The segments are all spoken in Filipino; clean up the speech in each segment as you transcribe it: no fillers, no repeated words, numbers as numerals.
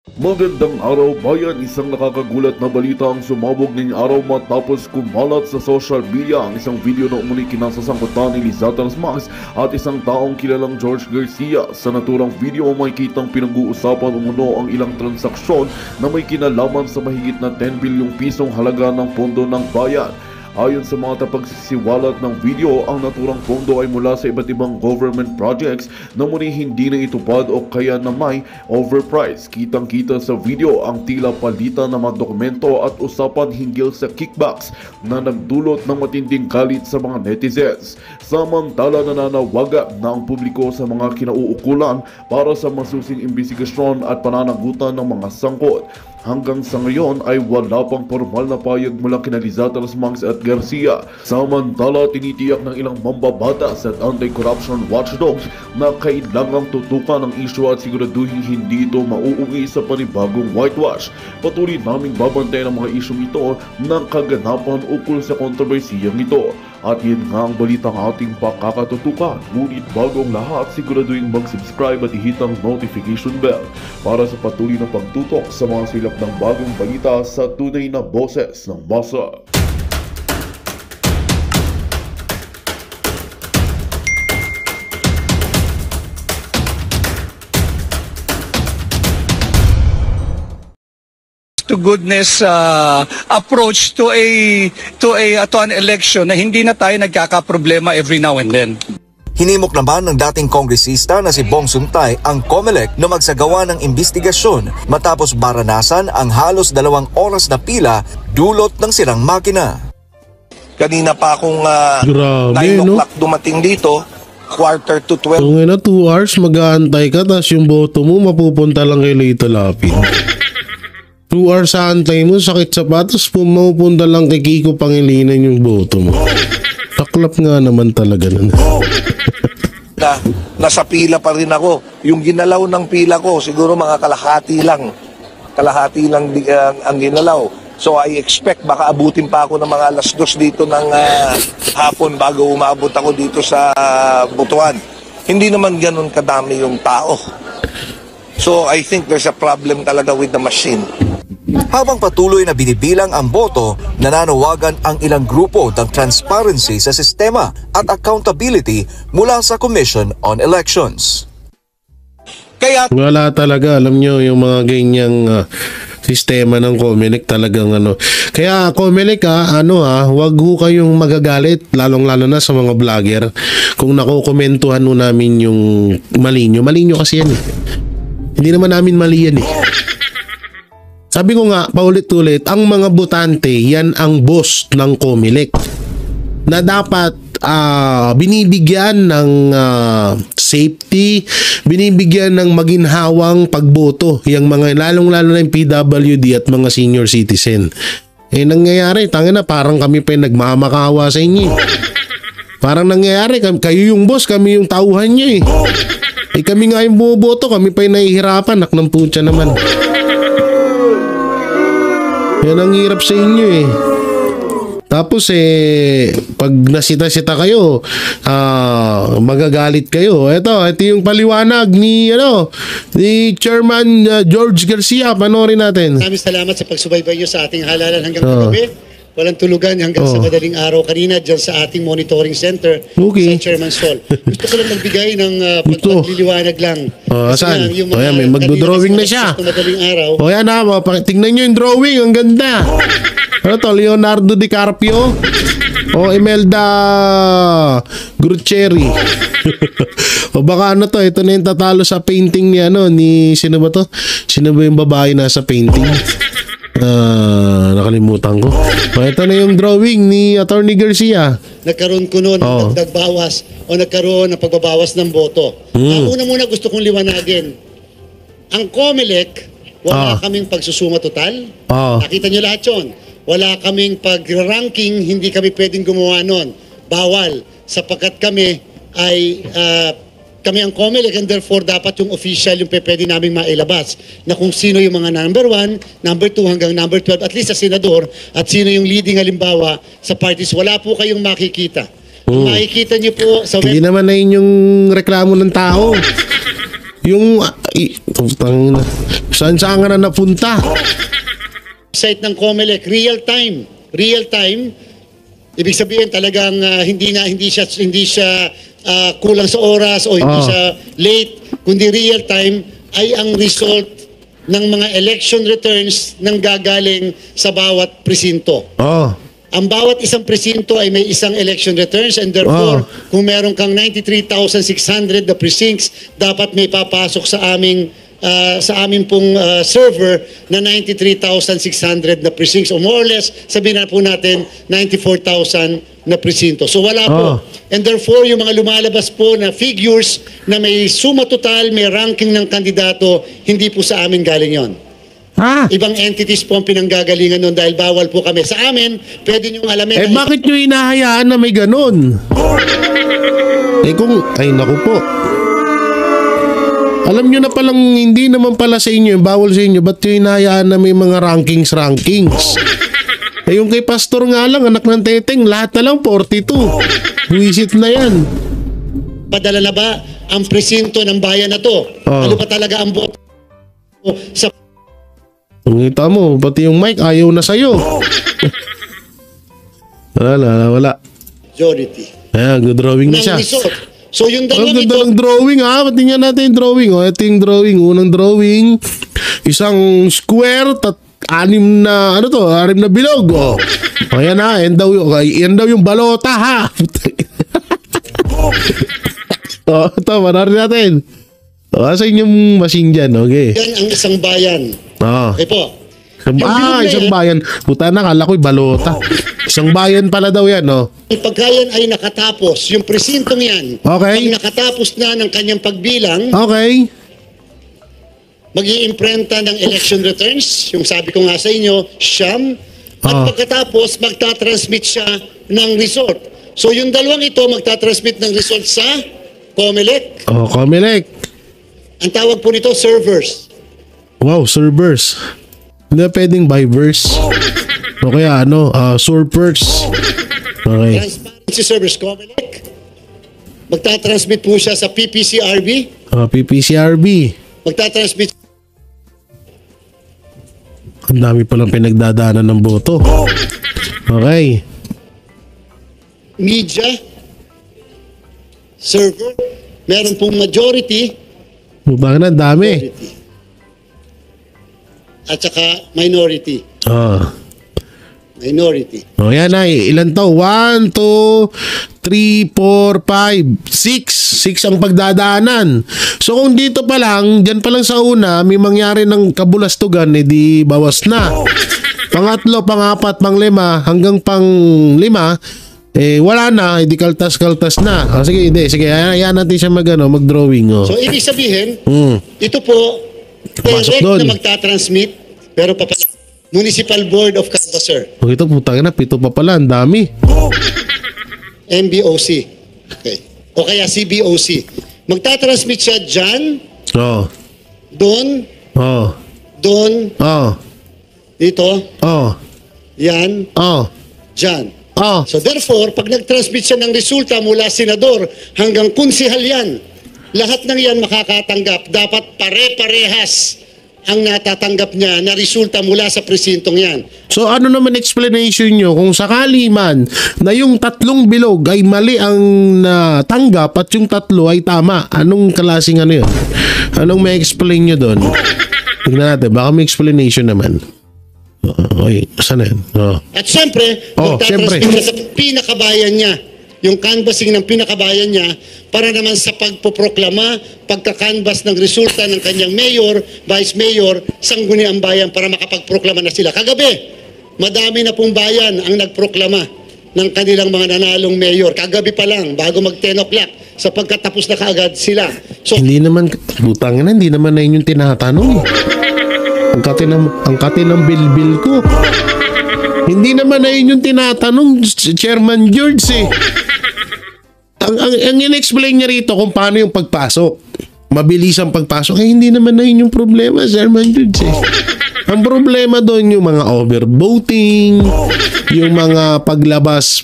Magandang araw bayan, isang nakakagulat na balita ang sumabog ngayong araw matapos kumalat sa social media ang isang video na umuni kinasasangkutan ni Lizata Rasmas at isang taong kilalang George Garcia. Sa naturang video may kitang pinag-uusapan umuno ang ilang transaksyon na may kinalaman sa mahigit na 10 bilyong pisong halaga ng pondo ng bayan. Ayon sa mga tapagsisiwalat ng video, ang naturang pondo ay mula sa iba't ibang government projects na muli hindi na itupad o kaya na may overprice. Kitang-kita sa video ang tila palitan ng mga dokumento at usapan hinggil sa kickbacks na nagdulot ng matinding galit sa mga netizens. Samantala nananawagan na ang publiko sa mga kinauukulan para sa masusing imbestigasyon at pananagutan ng mga sangkot. Hanggang sa ngayon ay wala pang formal na payag mula kina Lizata Rasmas at Garcia. Samantala tinitiyak ng ilang mambabatas at anti-corruption watchdogs na kailangang tutukan ang isyu at siguraduhin hindi ito mauuwi sa panibagong whitewash. Patuloy naming babantayan ang mga isyong ito ng kaganapan ukol sa kontrobersiyang ito. At yun nga ang balitang ating pakakatutukan. Ngunit bago ang lahat, siguraduhin mag-subscribe at i-hit ang notification bell para sa patuloy na pagtutok sa mga silap ng bagong balita sa tunay na boses ng masa. To goodness approach to an election na hindi na tayo nagkakaproblema every now and then. Hinimok naman ng dating kongresista na si Bong Suntay ang COMELEC na magsagawa ng imbestigasyon matapos maranasan ang halos 2 oras na pila dulot ng sirang makina. Kanina pa akong 9 no? o'clock dumating dito, 11:45. Kung na 2 hours mag-aantay ka, tapos yung boto mo mapupunta lang kay Leito Lapid. 2 hours sa antay mo, sakit sapatos, pumunta lang kay Kiko Pangilinan yung boto mo. Taklap nga naman talaga nun. Nasa pila pa rin ako. Yung ginalaw ng pila ko, siguro mga kalahati lang. Kalahati lang ang ginalaw. So I expect baka abutin pa ako ng mga 2:00 dito ng hapon bago umabot ako dito sa Butuan. Hindi naman ganun kadami yung tao. So I think there's a problem talaga with the machine. Habang patuloy na binibilang ang boto, nananawagan ang ilang grupo ng transparency sa sistema at accountability mula sa Commission on Elections. Kaya Wala talaga, alam nyo, yung mga ganyang sistema ng COMELEC talagang ano. Kaya COMELEC wag ho kayong magagalit, lalong-lalo na sa mga vlogger. Kung nakukomentuhan ho namin yung mali nyo kasi yan eh. Hindi naman namin mali yan eh. Sabi ko nga, paulit-ulit, ang mga botante, yan ang boss ng COMELEC na dapat binibigyan ng safety, binibigyan ng maginhawang pagboto, yung mga lalong-lalo na yung PWD at mga senior citizen. Nangyayari, tangina, parang kami pa yung nagmamakawa sa inyo. Parang nangyayari, kayo yung boss, kami yung tauhan nyo eh. Kami nga yung bumoboto, kami pa yung nahihirapan, nak ng putya naman. Yan ang hirap sa inyo eh. Tapos pag nasita-sita kayo, magagalit kayo. Ito yung paliwanag ni Chairman George Garcia. Panoorin natin. Maraming salamat sa pagsubaybay niyo sa ating halalan hanggang kagabi. Walang tulugan hanggang sa madaling araw kanina dyan sa ating monitoring center sa Chairman's Hall. Gusto ko lang magbigay ng pagliliwanag lang. Saan? May magdo-drawing na siya. Madaling araw. Yan tingnan nyo yung drawing. Ang ganda. Ano to? Leonardo DiCaprio? Imelda Grucheri. O baka ito na yung tatalo sa painting ni sino ba to? Sino ba yung babae nasa painting? Nakalimutan ko. Ito na yung drawing ni Attorney Garcia. Nagkaroon ko noon ng dagbawas o nagkaroon ng pagbabawas ng boto. Una gusto kong liwanagin. Ang COMELEC, wala kaming pagsusuma total. Nakita nyo lahat yun. Wala kaming pag-ranking, hindi kami pwedeng gumawa nun. Bawal. Sapagkat kami ay kami ang COMELEC and therefore dapat yung official yung pwede naming mailabas na kung sino yung mga number 1, number 2 hanggang number 12 at least sa senador at sino yung leading halimbawa sa parties. Wala po kayong makikita. Makikita niyo po sa Hindi naman na yun yung reklamo ng tao. Yung Saan ka na napunta? Site ng COMELEC, real time. Ibig sabihin talagang hindi siya kulang sa oras o hindi siya late, kundi real time ay ang result ng mga election returns nang gagaling sa bawat presinto. Ang bawat isang presinto ay may isang election returns, and therefore, kung meron kang 93,600 na precincts, dapat may papasok sa aming pong server na 93,600 na precincts, o more or less, sabihin na po natin 94,000 na presinto. So wala po. And therefore, yung mga lumalabas po na figures na may suma total, may ranking ng kandidato, hindi po sa amin galing yon. Ibang entities po ang pinanggagalingan nun dahil bawal po kami. Sa amin, pwede niyong alamin. Bakit nyo hinahayaan na may ganun? Naku po. Alam nyo na palang hindi naman pala sa inyo, bawal sa inyo, ba't nyo hinahayaan na may mga rankings? Yung kay Pastor nga lang, anak ng teteng, lahat na lang 42. Buisit na yan. Padala na ba ang presinto ng bayan na to? Ano pa talaga ang boto sa... Ngita mo, pati yung mic ayaw na sa'yo. Wala. Majority. Good drawing na siya. So yung dalawang ito. Ang drawing tingnan natin yung drawing. Ito yung drawing. Unang drawing, isang square, anim na bilog. Ayan na, yan daw yung balota ha. Ito, manarin natin. Asan yung machine dyan, okay? Yan ang isang bayan. Okay po. Isang bayan. Puta na, kala ko'y balota. Isang bayan pala daw yan, no? Pagka yan ay nakatapos, yung presintong yan, okay, pag nakatapos na ng kanyang pagbilang, okay, mag-iimprenta ng election returns, yung sabi ko nga sa inyo, siyam, at pagkatapos, magtatransmit siya ng result. So yung dalawang ito, magtatransmit ng result sa COMELEC. COMELEC. Ang tawag po nito, servers. Wow, servers. Hindi pwedeng by verse. O kaya surfers. Okay. Transparency servers, COMELEC. Magtatransmit po siya sa PPCRB. PPCRB. Magtatransmit. Ang dami palang pinagdadaanan ng boto. Okay. Media. Server. Meron pong majority. Bakit na dami? Majority. At saka minority. Minority. Yan na. Ilan to? 1, 2, 3, 4, 5, 6 ang pagdadaanan. So kung dito pa lang, dyan pa lang sa una, may mangyari ng kabulastugan, di bawas na. Pangatlo, pangapat, panglima, hanggang panglima, wala na, di kaltas-kaltas na. Sige, ayan natin siya mag-drawing. So ibig sabihin, ito po, direct na magtatransmit, pero Municipal Board of Canvasser. Ito putang na, 7 pa pala, ang dami. MBOC. Okay. O kaya CBOC. Magtatransmit siya dyan. Doon. Doon. Dito. Yan. Dyan. So therefore, pag nag-transmit siya ng resulta mula senador hanggang konsehal yan, lahat ng yan makakatanggap. Dapat pare-parehas ang natatanggap niya na resulta mula sa presintong yan. So ano naman explanation nyo kung sakali man na yung 3 bilog ay mali ang natanggap at yung 3 ay tama? Anong klaseng yun? Anong may explain nyo doon? Tignan natin, baka may explanation naman. Okay, saan yan? At syempre, magtatransmit siya sa pinakabayan niya. Yung canvassing ng pinakabayan niya para naman sa pagpoproklama, pagkakanvas ng resulta ng kanyang mayor, vice mayor, sangguniang bayan para makapagproklama na sila. Kagabi, madami na pong bayan ang nagproklama ng kanilang mga nanalong mayor. Kagabi pa lang, bago mag 10 o'clock, sapagkat tapos na kaagad sila. So, hindi naman, butang na, hindi naman na yun yung tinatanong. Ang kati ng bilbil ko. Hindi naman na yun yung tinatanong, Chairman George Ang in-explain niya rito kung paano yung pagpasok. Mabilis ang pagpasok. Hindi naman na yun yung problema, Chairman George Ang problema doon yung mga overvoting, yung mga paglabas,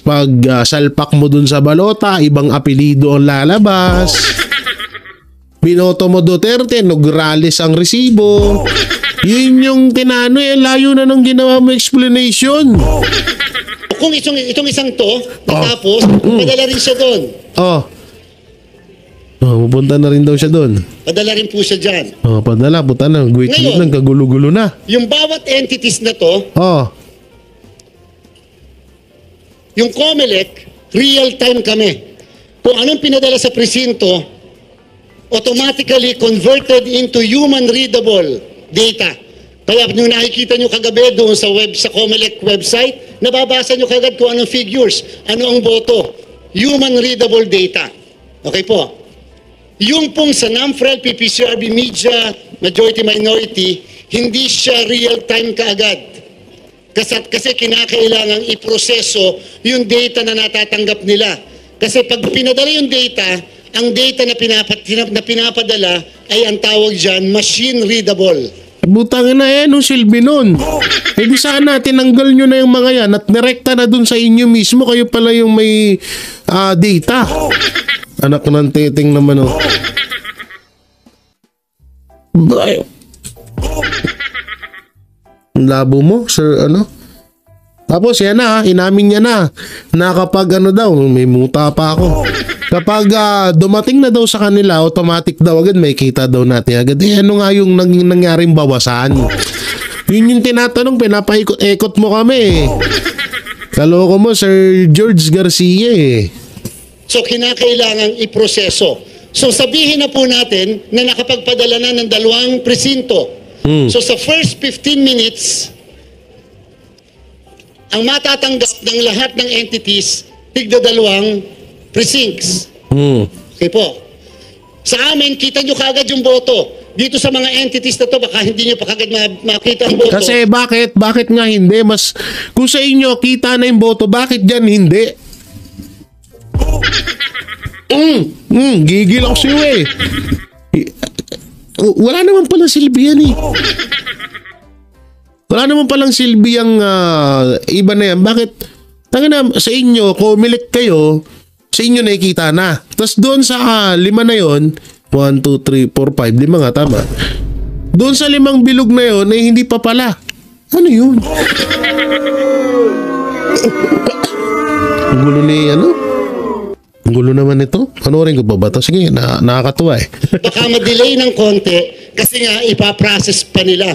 salpak mo doon sa balota, ibang apelido ang lalabas. binoto mo Duterte, Nograles ang resibo. Yun yung tinano eh, layo na nung ginawa mo explanation. Kung itong isang to, natapos, padala rin siya doon. Pupunta na rin daw siya doon. Padala rin po siya dyan. Padala, punta na. Ngayon, kagulo-gulo na. Yung bawat entities na to, yung COMELEC, real-time kami. Kung anong pinadala sa presinto, automatically converted into human-readable data. Kaya nung nakikita nyo kagabi doon sa COMELEC website, nababasa nyo kagad kung anong figures, ano ang boto. Human-readable data. Okay po. Yung pong sa NAMFREL, PPCRB Media, Majority-Minority, hindi siya real-time kaagad. Kasi kinakailangang iproseso yung data na natatanggap nila. Kasi pag pinadala yung data, ang data na pinapadala ay ang tawag dyan, machine-readable. Butang na nung silbi nun. Di sana tinanggal nyo na yung mga yan at nirekta na dun sa inyo mismo. Kayo pala yung may data. Anak ng titing naman Labo mo, sir, Tapos yan na, inamin niya na kapag daw, may muta pa ako. Kapag dumating na daw sa kanila, automatic daw agad, may kita daw natin agad. Ano nga yung nangyaring bawasan? Yun yung tinatanong, pinapaikot-ikot mo kami. Kaloko mo, Sir George Garcia So, kinakailangang iproseso. So, sabihin na po natin na nakapagpadala na ng 2 presinto. So, sa first 15 minutes, ang matatanggap ng lahat ng entities, tigda 2 precincts. Okay po. Sa amin, kita nyo kagad yung boto. Dito sa mga entities na to, baka hindi nyo pa kagad makita ang boto. Kasi bakit nga hindi? Mas, kung sa inyo, kita na yung boto, bakit dyan hindi? Gigil ako sa'yo Wala naman palang silbi yan Wala naman palang silbi ang iba na yan. Bakit? Sa inyo, COMELEC kayo, sa inyo nakikita na. Tapos doon sa 5 na yon, 1, 2, 3, 4, 5, 5 nga tama. Doon sa 5 bilog na yon, ay hindi pa pala. Ano yun? Ang gulo ni Ang gulo naman ito. Panoorin ko ba ito? Sige, nakakatuwa Baka ma-delay ng konti kasi nga ipaprocess pa nila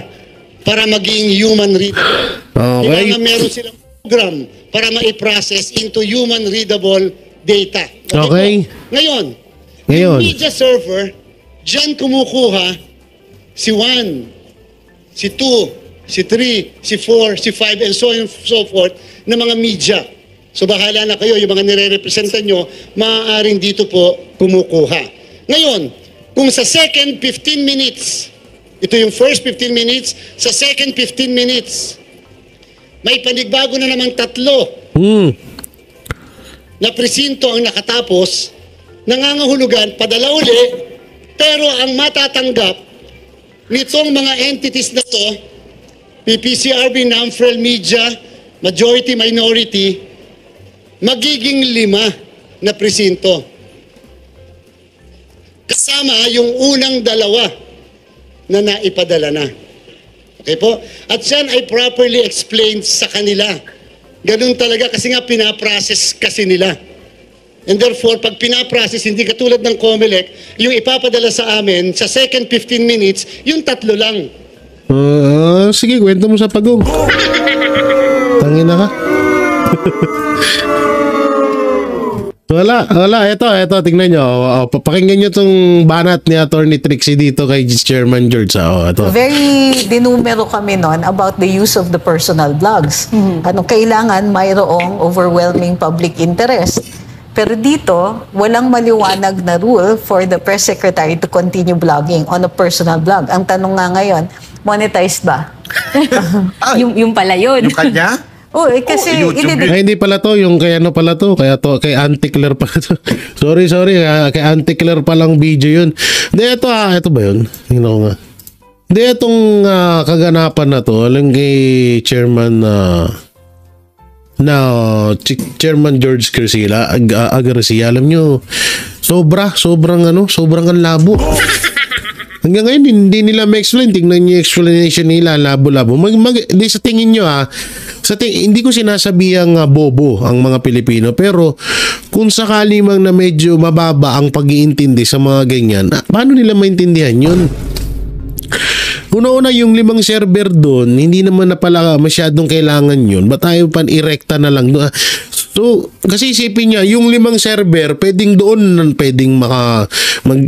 para maging human readable. Okay. Kaya meron silang program para ma-process into human readable data. Okay. Ngayon, yung media server, dyan kumukuha si 1, si 2, si 3, si 4, si 5, and so on and so forth na mga media. So bahala na kayo, yung mga nire-representan nyo, maaaring dito po kumukuha. Ngayon, kung sa second 15 minutes, ito yung first 15 minutes, sa second 15 minutes, may panigbago na namang 3 na presinto ang nakatapos, nangangahulugan, padala uli, pero ang matatanggap nitong mga entities na to, PPCRB, NAMFREL, Media, Majority-Minority, magiging 5 na presinto. Kasama yung unang 2 na naipadala na. Okay po? At yan ay properly explained sa kanila. Ganun talaga kasi nga pinaprocess kasi nila. And therefore, pag pinaprocess, hindi katulad ng COMELEC, yung ipapadala sa amin, sa second 15 minutes, yung 3 lang. Sige, kwento mo sa pagong. Tangin na ka. Wala. Ito, tingnan nyo. Papakinggan nyo itong banat ni Attorney Trixie dito kay Chairman George. Ito. Very dinumero kami noon about the use of the personal blogs. Kailangan mayroong overwhelming public interest. Pero dito, walang maliwanag na rule for the press secretary to continue blogging on a personal blog. Ang tanong nga ngayon, monetized ba? yung pala yun. Yung kanya? Kasi hindi pala to, yung kay pala to, kay Auntie Claire pala to. sorry, kay Auntie Claire palang video yun. Hindi, ito ba yun? Tingnan ko nga. Hindi, itong kaganapan na to, alam kay Chairman Chairman George Garcia, alam nyo, sobrang ang labo. Hanggang ngayon, hindi nila ma-explain. Tingnan niyo yung explanation nila, labo-labo. Di sa tingin nyo hindi ko sinasabihang bobo ang mga Pilipino, pero kung sakali mang na medyo mababa ang pag-iintindi sa mga ganyan, paano nila maintindihan yun? Una-una, yung 5 server doon, hindi naman na pala masyadong kailangan yun. Ba't tayo pan-irekta na lang doon? So, kasi isipin niya, yung 5 server, pwedeng pwedeng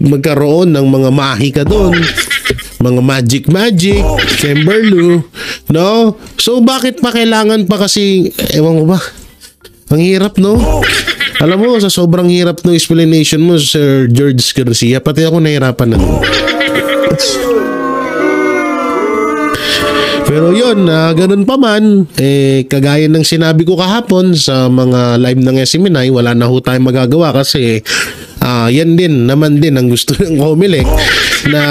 magkaroon ng mga mahika doon. Mga magic, Chamberlain, no? So, bakit pa kailangan pa kasi, ewan ko ba? Ang hirap, no? Alam mo, sa sobrang hirap ng explanation mo, Sir George Garcia, pati ako nahirapan na. Pero yun, ganun pa man, kagaya ng sinabi ko kahapon sa mga live ng SMNI, wala na ho tayong magagawa kasi yan din naman ang gusto ng COMELEC na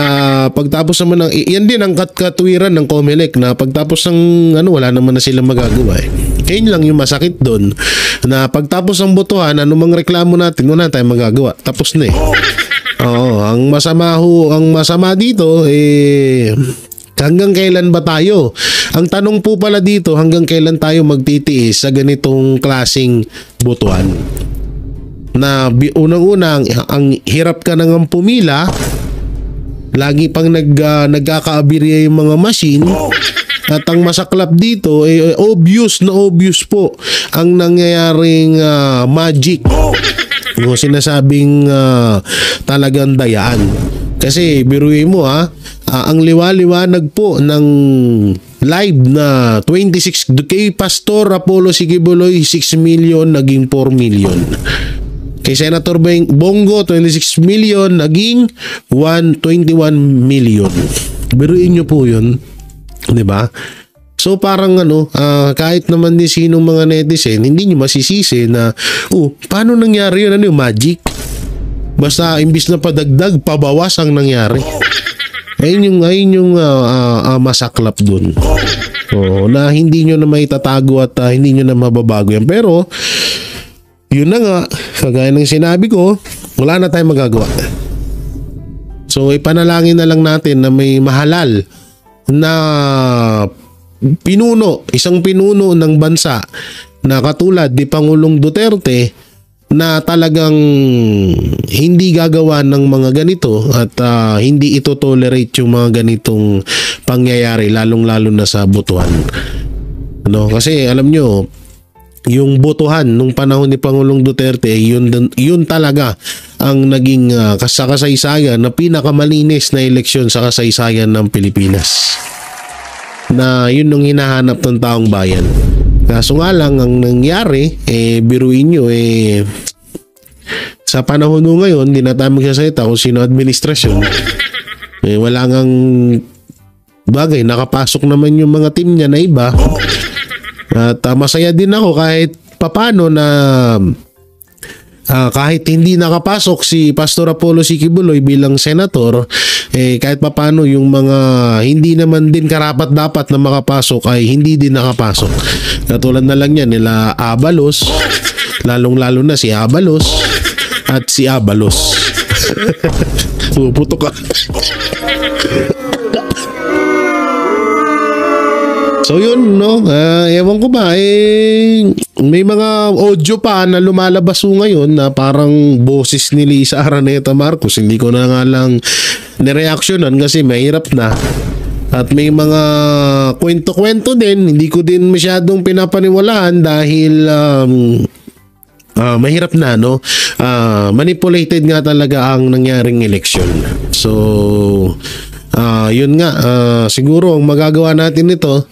pagtapos naman yan din ang katwiran ng COMELEC na pagtapos ng wala naman na silang magagawa. Kaya lang yung masakit doon na pagtapos ng botohan, anumang reklamo natin, wala tayong magagawa. Tapos na Oo, ang masama dito hanggang kailan ba tayo? Ang tanong po pala dito, hanggang kailan tayo magtitiis sa ganitong klaseng botohan? Na unang-unang, ang hirap ka nang pumila, lagi pang nagkakaabirya yung mga machine, at ang masaklap dito, obvious po ang nangyayaring magic. O sinasabing talagang dayaan. Kasi biruin mo ang liwaliwanag po ng live na 26 kay Pastor Apollo Sigibuloy 6 million naging 4 million. Kay Senator Bongo 26 million naging 121 million. Biruin nyo po yun, 'di ba? So parang kahit naman din sinong mga netizen, hindi nyo masisisi na paano nangyari yun? Ano yung magic? Basta imbis na padagdag, pabawas ang nangyari. Ayun yung masaklap dun. Na hindi nyo na maitatago at hindi nyo na mababago yan. Pero, yun na nga, kagaya ng sinabi ko, wala na tayong magagawa. So, ipanalangin na lang natin na may mahalal na isang pinuno ng bansa na katulad ni Pangulong Duterte na talagang hindi gagawa ng mga ganito at hindi ito tolerate yung mga ganitong pangyayari lalong-lalo na sa botohan. Kasi alam nyo, yung botohan nung panahon ni Pangulong Duterte, yun talaga ang naging sa kasaysayan na pinakamalinis na eleksyon sa kasaysayan ng Pilipinas. Na yun yung hinahanap ng taong bayan. Kaso nga lang, ang nangyari, biruin nyo, sa panahon nung ngayon, hindi na tayo magsasalita kung sino administrasyon. Wala ngang bagay, nakapasok naman yung mga team niya na iba. At masaya din ako kahit papano na kahit hindi nakapasok si Pastor Apollo Sigibuloy bilang senator, kahit papano yung mga hindi naman din karapat-dapat na makapasok ay hindi din nakapasok. Katulad na lang yan nila Abalos, lalong-lalo na si Abalos at si Abalos. Puputo ka. So yun, ewan ko ba, may mga audio pa na lumalabas ngayon na parang boses ni Lisa Araneta Marcos. Hindi ko na nga lang nireaksyonan kasi mahirap na. At may mga kwento-kwento din, hindi ko din masyadong pinapaniwalaan dahil mahirap na, manipulated nga talaga ang nangyaring eleksyon. So, yun nga, siguro ang magagawa natin nito,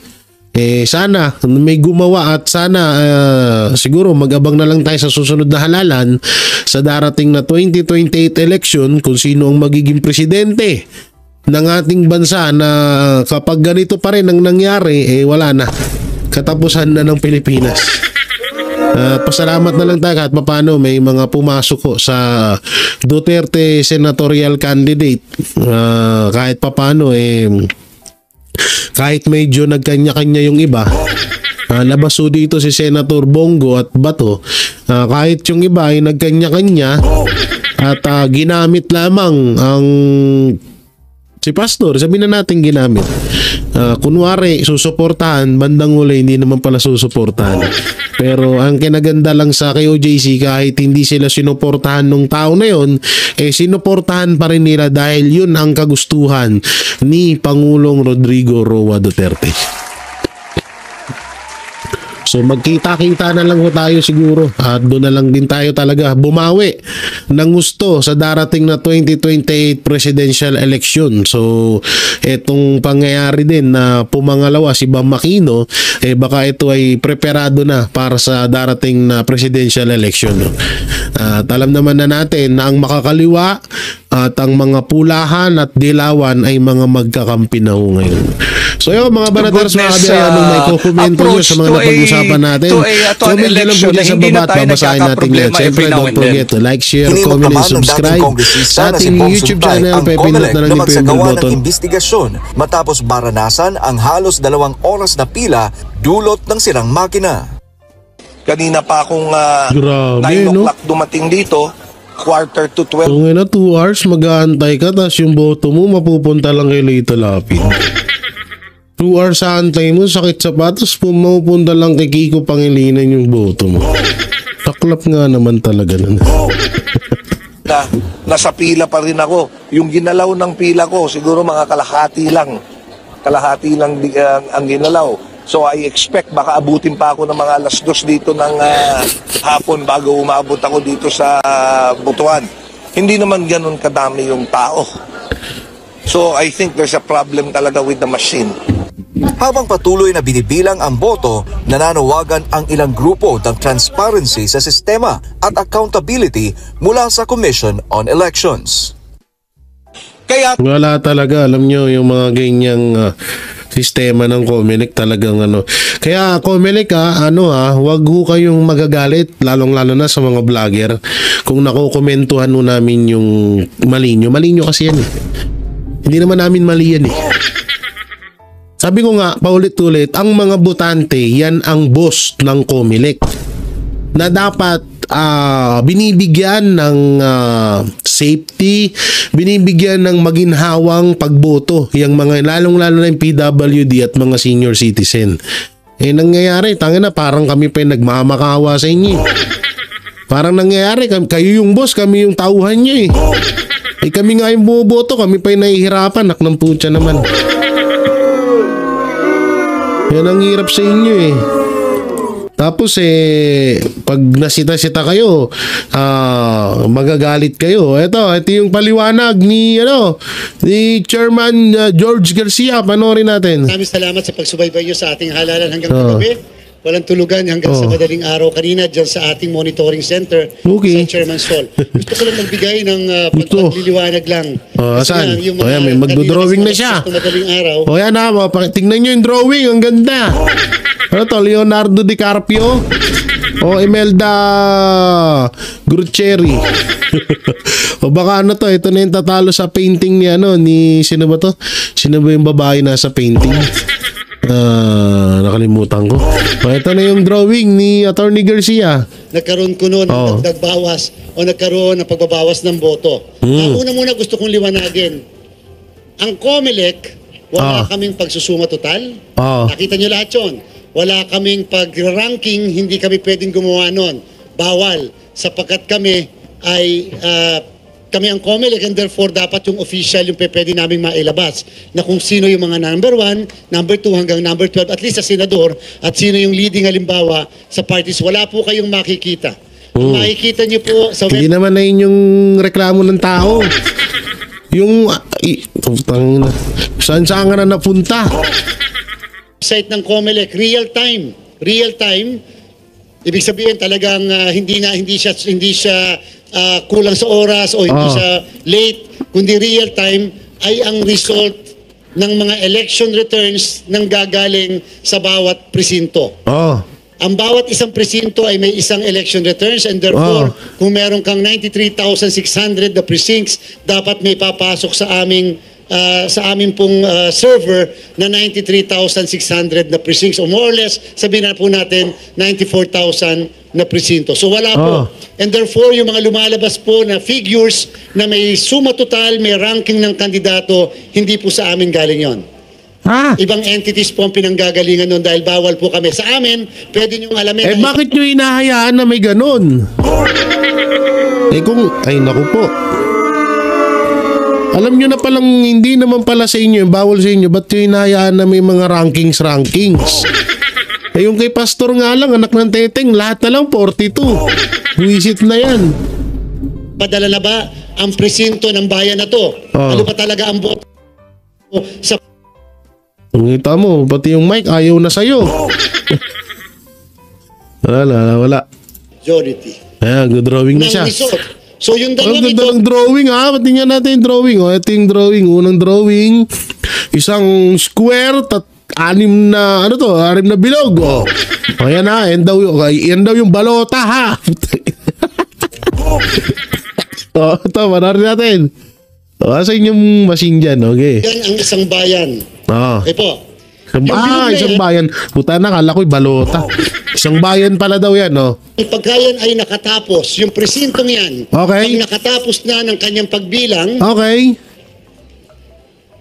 sana may gumawa at sana siguro mag-abang na lang tayo sa susunod na halalan sa darating na 2028 election kung sino ang magiging presidente ng ating bansa, na kapag ganito pa rin ang nangyari, wala na, katapusan na ng Pilipinas. Pasalamat na lang tayo kahit paano may mga pumasok ko sa Duterte senatorial candidate, kahit paano kahit medyo nagkanya-kanya yung iba, labaso dito si Senator Bongo at Bato, kahit yung iba ay nagkanya-kanya, At ginamit lamang ang si pastor, sabihin na natin ginamit. Kunwari, susuportahan, bandang uli, hindi naman pala susuportahan. Pero ang kinaganda lang sa KOJC, kahit hindi sila sinuportahan nung tao na yon, sinuportahan pa rin nila dahil yun ang kagustuhan ni Pangulong Rodrigo Roa Duterte. So magkita-kita na lang ho tayo siguro at doon na lang din tayo talaga bumawi ng gusto sa darating na 2028 presidential election. So etong pangyayari din na pumangalawa si Bam Aquino, baka ito ay preparado na para sa darating na presidential election. At alam naman na natin na ang makakaliwa at ang mga pulahan at dilawan ay mga magkakampi na ho ngayon. So yun mga banaters, mga kabiyayan, anong may kukomento nyo sa mga napag-usapan natin? Comment nyo lang po dyan sa baba at babasahin natin yan. Siyempre, don't forget to like, share, comment, and subscribe sa ating YouTube channel. Pipindot na lang yung pindot button. Ng investigasyon matapos baranasan ang halos 2 oras na pila dulot ng sirang makina. Kanina pa akong Grabe, 9 no? o'clock dumating dito, quarter to 12. So ngayon na 2 hours, mag-aantay ka, tapos yung boto mo mapupunta lang kay Lito Lapid. 2 hours sa antay mo, sakit sapatos, pumunta lang kay Kiko Pangilinan yung boto mo. Taklap nga naman talaga nun. Nasa pila pa rin ako. Yung ginalaw ng pila ko, siguro mga kalahati lang. Kalahati lang ang ginalaw. So I expect baka abutin pa ako ng mga 2:00 dito ng hapon bago umabot ako dito sa Butuan. Hindi naman ganun kadami yung tao. So I think there's a problem talaga with the machine. Habang patuloy na binibilang ang boto, nananawagan ang ilang grupo ng transparency sa sistema at accountability mula sa Commission on Elections. Kaya Wala talaga, alam nyo, yung mga ganyang sistema ng COMELEC talagang ano. Kaya COMELEC wag ho kayong magagalit, lalong-lalo na sa mga vlogger kung nakokomentuhan ho namin yung mali nyo. Mali nyo kasi yan eh. Hindi naman namin mali yan eh. Sabi ko nga, paulit-ulit, ang mga botante, yan ang boss ng COMELEC na dapat binibigyan ng safety, binibigyan ng maginhawang pagboto, yung mga lalong-lalo na yung PWD at mga senior citizen. Nangyayari, tangina, parang kami pa yung nagmamakawa sa inyo. Parang nangyayari, kayo yung boss, kami yung tauhan nyo eh. Kami nga yung bumoboto, kami pa yung nahihirapan, nak ng putya naman. Yan ang hirap sa inyo eh. Tapos pag nasita-sita kayo, magagalit kayo. Ito yung paliwanag ni Chairman George Garcia. Panoorin natin. Maraming salamat sa pagsubaybay nyo sa ating halalan hanggang kagabi. Walang tulugan hanggang sa madaling araw kanina dyan sa ating monitoring center sa Chairman Sol. Gusto ko lang magbigay ng pagliliwanag lang. Saan? May magdodrawing na siya. Madaling araw. Yan tingnan nyo yung drawing. Ang ganda. Ano to? Leonardo DiCaprio? O Imelda Grucheri? O baka ito na yung tatalo sa painting ni sino ba to? Sino ba yung babae nasa painting? Nakalimutan ko. Ito na yung drawing ni Attorney Garcia. Nagkaroon ko noon ng dagbawas o nagkaroon ng pagbabawas ng boto. Una gusto kong liwanagin. Ang COMELEC, wala kaming pagsusuma total. Nakita nyo lahat yun. Wala kaming pag-ranking, hindi kami pwedeng gumawa nun. Bawal. Sapagkat kami ay kami ang COMELEC and therefore dapat yung official yung pwede namin mailabas na kung sino yung mga number 1, number 2 hanggang number 12 at least sa senador at sino yung leading halimbawa sa parties. Wala po kayong makikita. Makikita niyo po sa Hindi naman na yun yung reklamo ng tao. Yung saan ka na napunta? Site ng COMELEC, real time. Ibig sabihin talagang hindi siya kulang sa oras o hindi siya late, kundi real time ay ang result ng mga election returns nang gagaling sa bawat presinto. Ang bawat isang presinto ay may isang election returns and therefore kung meron kang 93,600 na precincts, dapat may papasok sa aming pong server na 93,600 na precincts o more or less sabihin na po natin 94,400 na presinto. So wala po. And therefore, yung mga lumalabas po na figures na may suma total, may ranking ng kandidato, hindi po sa amin galing yon. Ibang entities po ang pinanggagalingan nun dahil bawal po kami. Sa amin, pwede niyong alamin. Bakit nyo hinahayaan na may ganon? Ay naku po. Alam nyo na palang hindi naman pala sa inyo, bawal sa inyo, ba't nyo hinahayaan na may mga rankings? Yung kay Pastor nga lang, anak ng Teteng, lahat na lang 42. Buisit na yan. Padala na ba ang presinto ng bayan na to? Ano pa talaga ang boto sa... Ngita mo, pati yung mic ayaw na sa'yo. Wala. Majority. Good drawing na siya. So yung dalawang ito... Ang drawing patingnan natin yung drawing. Ito yung drawing. Unang drawing, isang square, anim na bilog. Ayan yan daw yung balota ha. Ito, manarin natin. Asa yung machine dyan, okay. Yan ang isang bayan. Okay po. Isang bayan. Puta na, kala ko'y balota. Isang bayan pala daw yan, Pagka yan ay nakatapos, yung presintong yan, okay, pag nakatapos na ng kanyang pagbilang, okay,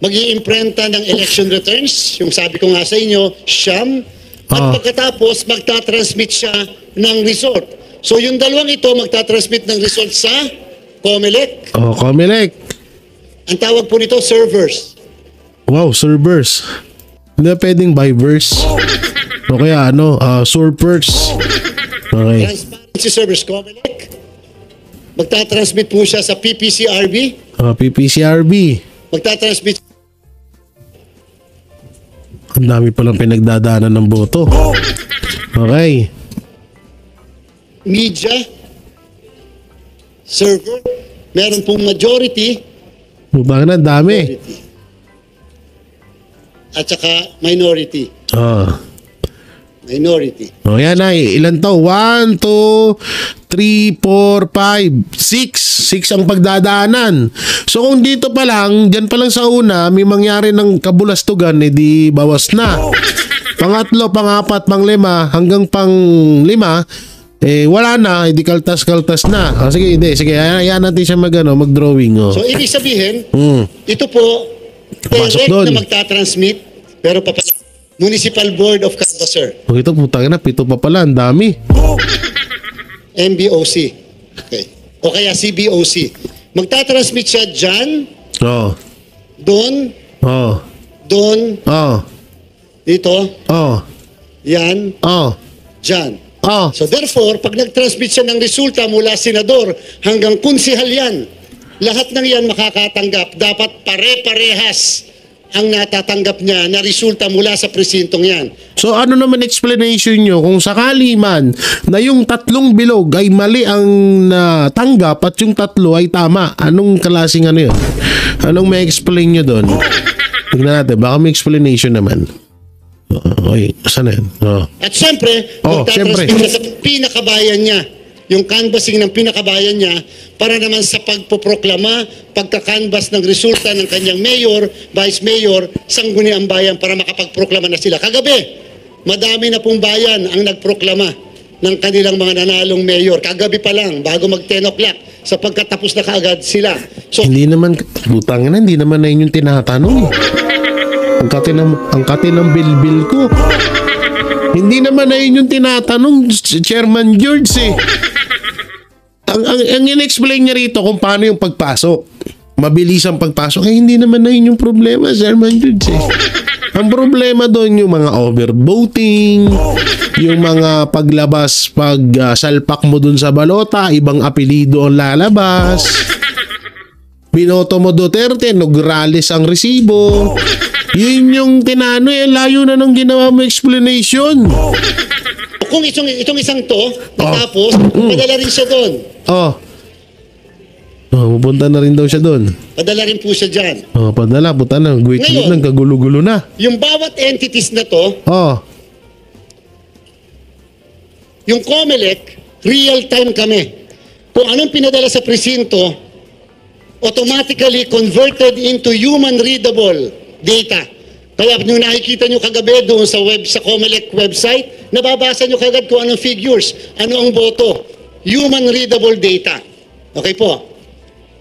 mag-iimprenta ng election returns, yung sabi ko nga sa inyo, siyam, at pagkatapos magtatransmit siya ng result. So yung dalawang ito magtatransmit ng result sa COMELEC. COMELEC. Ang tawag po nito, servers. Wow, servers. Hindi pwedeng by verse. O kaya surpers. Okay. Transparency servers, COMELEC. Magtatransmit po siya sa PPCRB. PPCRB. Magtatransmit. Ang dami palang pinagdadaanan ng boto. Okay. Media server. Meron pong majority. Bakit na dami? Majority. At saka minority. Minority. Yan ay. Ilan to? 1, 2, 3, 4, 5, 6 ang pagdadaanan. So kung dito pa lang, dyan pa lang sa una, may mangyari ng kabulastugan, di bawas na. Pangatlo, pangapat, panglima, hanggang pang-5, wala na, hindi kaltas-kaltas na. Sige, ayan natin siya mag-drawing. So ibig sabihin, ito po, direct na magtatransmit, pero Municipal Board of Canvasser. Ito putang na, 7 pa pala, ang dami. MBOC. Okay. O kaya CBOC. Magtatransmit siya dyan. Doon. Doon. Dito. Yan. Dyan. So therefore, pag nag-transmit siya ng resulta mula senador hanggang konsehal yan, lahat ng yan makakatanggap. Dapat pare-parehas ang natatanggap niya na resulta mula sa presintong yan. So ano naman explanation nyo kung sakali man na yung 3 bilog ay mali ang natanggap at yung 3 ay tama? Anong klaseng yun? Anong may explain nyo doon? Tignan natin, baka may explanation naman. Okay, saan na yan? At syempre, magtatransmit siya sa pinakabayan niya. Yung canvassing ng pinakabayan niya para naman sa pagpoproklama, pagka-canvass ng resulta ng kanyang mayor, vice mayor, sangguniang bayan para makapagproklama na sila. Kagabi, madami na pong bayan ang nagproklama ng kanilang mga nanalong mayor. Kagabi pa lang, bago mag 10 o'clock, sapagkat tapos na kaagad sila. So, hindi naman, butang na, hindi naman na yun yung tinatanong. Ang kati ng bilbil ko. Hindi naman na yun yung tinatanong, Chairman George Ang in-explain niya rito kung paano yung pagpasok. Mabilis ang pagpasok. Hindi naman na yun yung problema, Chairman George Ang problema doon yung mga overvoting, yung mga paglabas, salpak mo doon sa balota, ibang apelido ang lalabas. Binoto mo Duterte, Nograles ang resibo. Yun yung layo na ng ginawa mo explanation. Kung itong isang to, natapos, padala rin siya doon. Pupunta na rin daw siya doon. Padala rin po siya dyan. Padala, puta na. Ngayon, kagulo-gulo na. Yung bawat entities na to, yung COMELEC, real-time kami. Kung anong pinadala sa presinto, automatically converted into human-readable data. Kaya nung nakikita nyo kagabi doon sa COMELEC website, nababasa nyo kagad kung anong figures, ano ang boto. Human readable data. Okay po.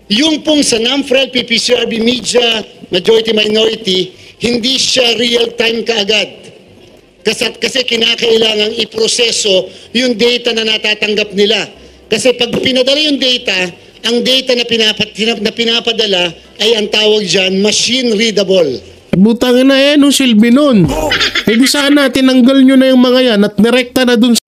Yung pong sa NAMFREL, PPCRB Media, Majority Minority, hindi siya real-time kaagad. Kasi kinakailangang iproseso yung data na natatanggap nila. Kasi pag pinadala yung data, ang data na pinapadala ay ang tawag dyan, machine readable. Butang na nung silbi nun. Di sana tinanggal nyo na yung mga yan at nirekta na dun.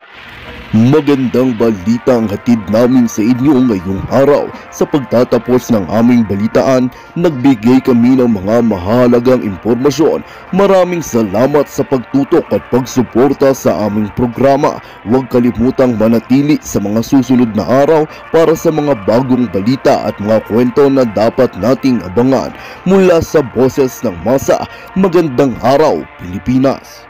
Magandang balita ang hatid namin sa inyo ngayong araw. Sa pagtatapos ng aming balitaan, nagbigay kami ng mga mahalagang impormasyon. Maraming salamat sa pagtutok at pagsuporta sa aming programa. Huwag kalimutang manatili sa mga susunod na araw para sa mga bagong balita at mga kwento na dapat nating abangan. Mula sa Boses ng Masa, magandang araw Pilipinas!